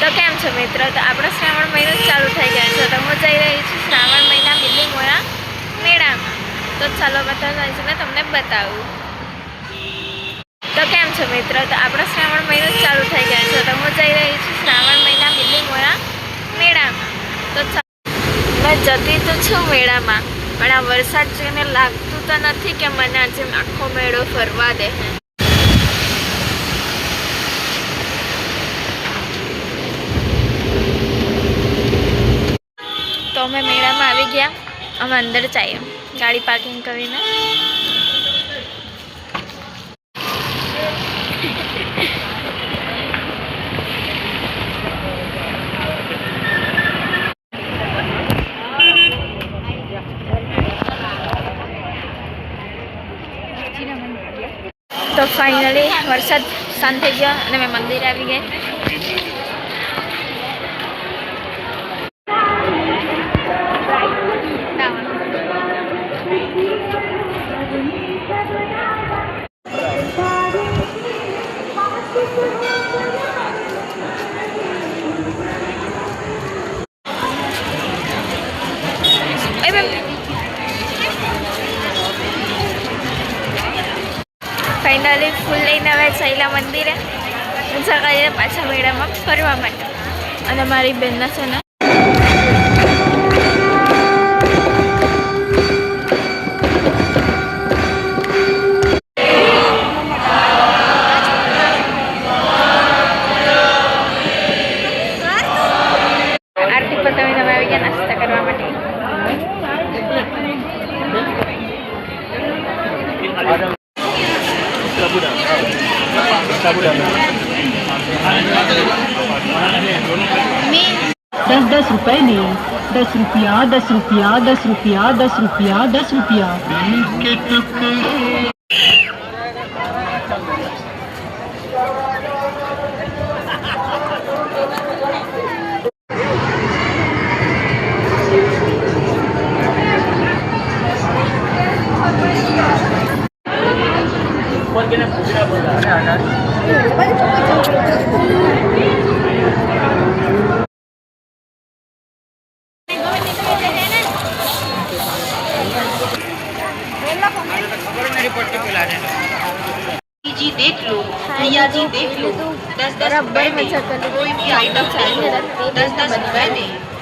તો કેમ છો મિત્રો? તો આપણો શ્રાવણ મહિનો ચાલુ થઈ ગયો છે. તો હું જઈ રહી છું શ્રાવણ મહિના બિલ્લીમોરા મેળામાં. તો ચાલો બધા તમને બતાવું. તો કેમ છો મિત્રો? તો આપણો શ્રાવણ મહિનો ચાલુ થઈ ગયો છે. તો હું જઈ રહી છું શ્રાવણ મહિના બિલ્લીમોરા મેળામાં. તો મેં જતી તો છું મેળામાં, પણ આ વરસાદ જોઈને લાગતું તો નથી કે મને આજે આખો મેળો ફરવા દે. તો અમે મેળામાં આવી ગયા. અમે અંદર જઈએ ગાડી પાર્કિંગ કરીને. તો ફાઇનલી વરસાદ શાંત થઈ ગયો અને મેં મંદિર આવી ગઈ. ફાઇનલી ફૂલ લઈને હવે ચાલ્યા મંદિરે સકાળે પાછા મેળામાં ફરવા માટે. અને મારી બહેનના છે ને આરતી પતાવીને અમે આવી ગયા નાસ્તા કરવા માટે. दस रुपए नहीं, 10 रुपया 10 रुपया 10 रुपया 10 रुपया 10 रुपया. जी देख लो, भैया जी देख लो, 10-10 रुपए में कोई भी आइटम चाहिए 10-10 रुपए में.